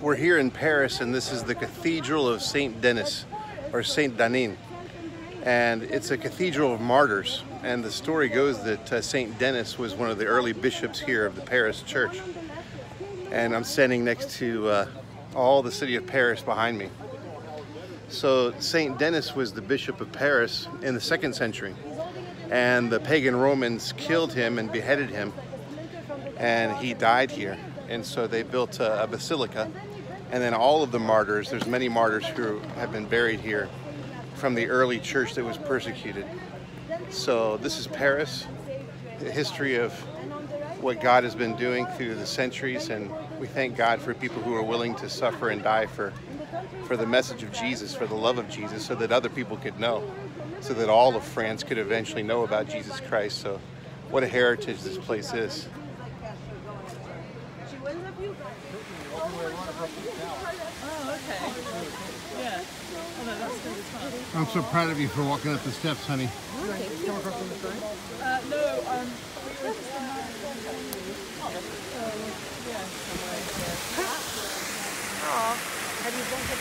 We're here in Paris, and this is the Cathedral of Saint Denis, or Saint Denis. And it's a cathedral of martyrs. And the story goes that Saint Denis was one of the early bishops here of the Paris church. And I'm standing next to all the city of Paris behind me. So Saint Denis was the bishop of Paris in the 2nd century. And the pagan Romans killed him and beheaded him. And he died here. And so they built a basilica. And then all of the martyrs, there's many martyrs who have been buried here from the early church that was persecuted. So this is Paris, the history of what God has been doing through the centuries, and we thank God for people who are willing to suffer and die for the message of Jesus, for the love of Jesus, so that other people could know, so that all of France could eventually know about Jesus Christ. So what a heritage this place is. Oh, okay. Yeah. Oh, no, that's going to be fun. I'm so proud of you for walking up the steps, honey. No, we were just Have you done the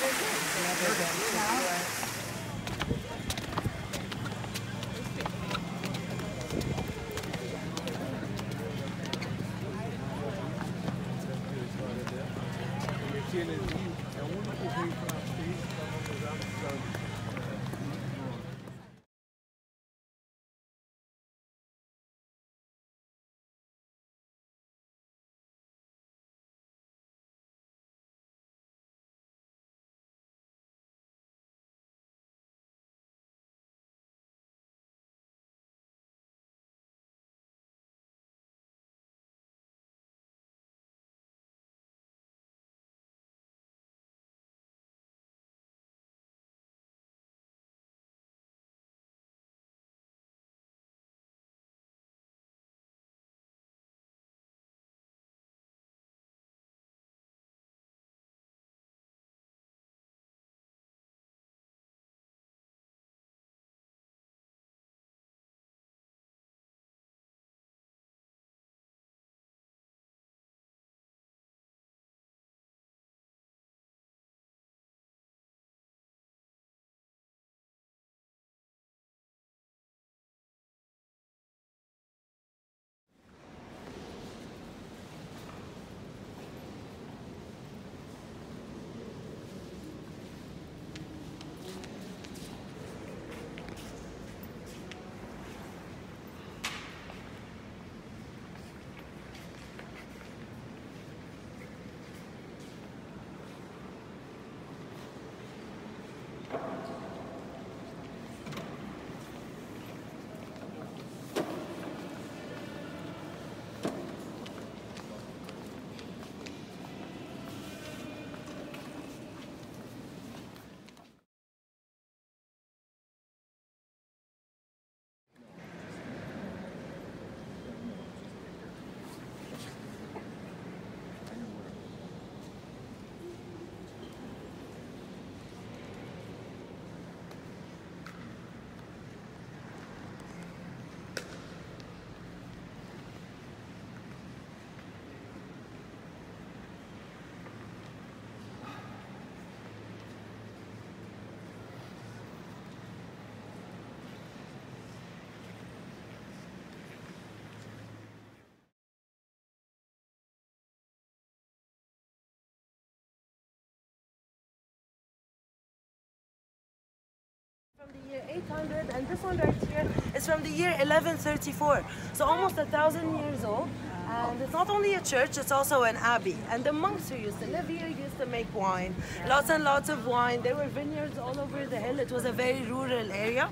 From the year 800, and this one right here is from the year 1134, so almost 1,000 years old. And it's not only a church, it's also an abbey. And the monks who used to live here used to make wine, lots and lots of wine. There were vineyards all over the hill. It was a very rural area.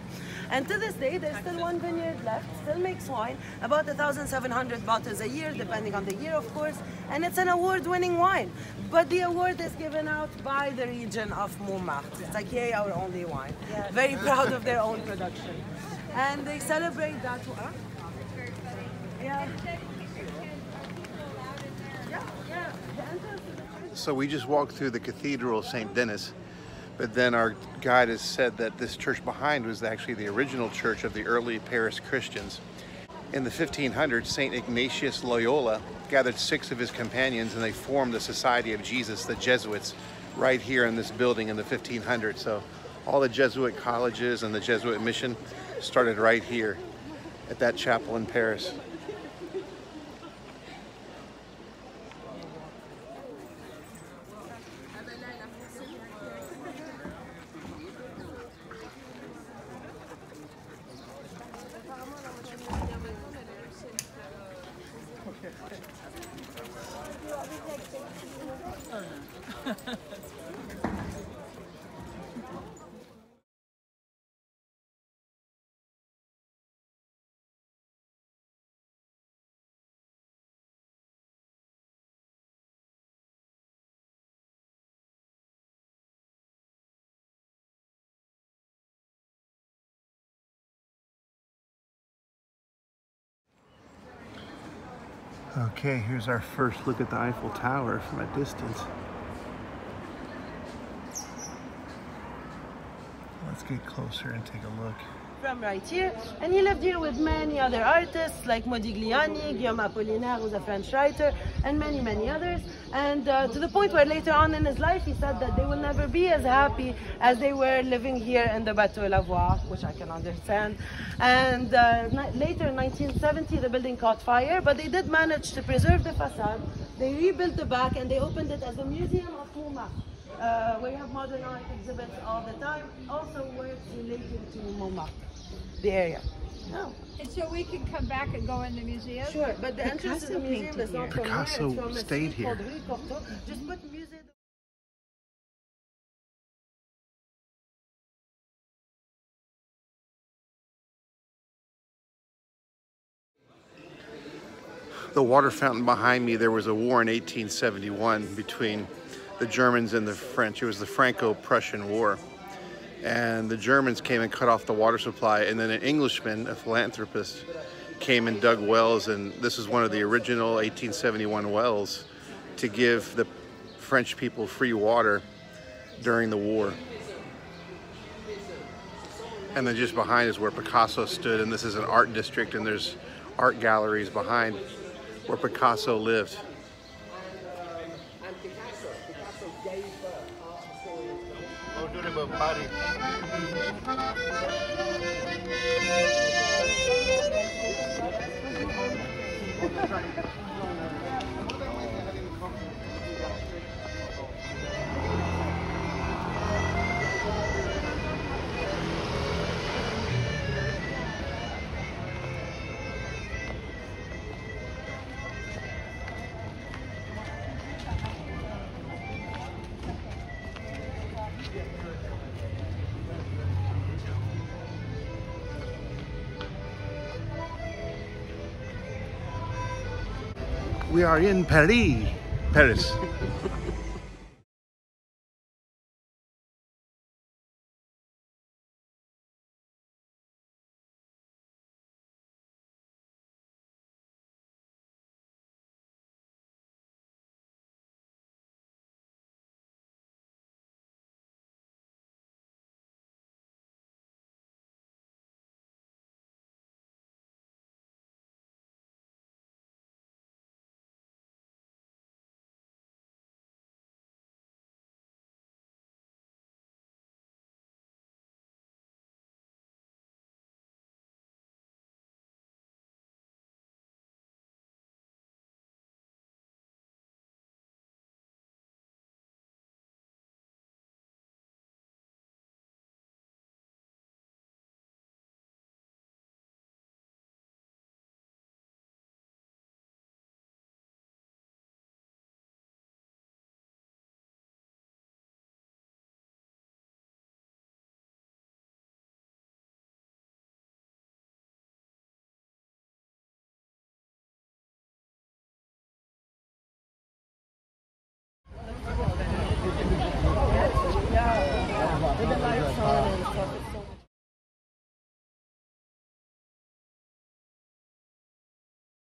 And to this day, there's still one vineyard left, still makes wine, about 1,700 bottles a year, depending on the year, of course. And it's an award-winning wine. But the award is given out by the region of Montmartre. It's like, yay, our only wine. Very proud of their own production. And they celebrate that. Yeah. So we just walked through the Cathedral of Saint Denis, but then our guide has said that this church behind was actually the original church of the early Paris Christians. In the 1500s, St. Ignatius Loyola gathered 6 of his companions and they formed the Society of Jesus, the Jesuits, right here in this building in the 1500s. So all the Jesuit colleges and the Jesuit mission started right here at that chapel in Paris. Okay, here's our first look at the Eiffel Tower from a distance. Let's get closer and take a look. From right here, and he lived here with many other artists like Modigliani, Guillaume Apollinaire, who's a French writer, and many others. And to the point where later on in his life he said that they will never be as happy as they were living here in the Bateau Lavoir, which I can understand. And later in 1970 the building caught fire, but they did manage to preserve the facade. They rebuilt the back and they opened it as a museum of Montmartre. Where you have modern art exhibits all the time, also works related to Montmartre, the area. Oh. And so we can come back and go in the museum? Sure, but the entrance to the museum is not from here, it's Picasso from a stayed street here. called Rue Cortot. Just put museum. The water fountain behind me, there was a war in 1871 between the Germans and the French. It was the Franco-Prussian War. And the Germans came and cut off the water supply, and then an Englishman, a philanthropist, came and dug wells, and this is one of the original 1871 wells to give the French people free water during the war. And then just behind is where Picasso stood, and this is an art district, and there's art galleries behind where Picasso lived. We are in Paris.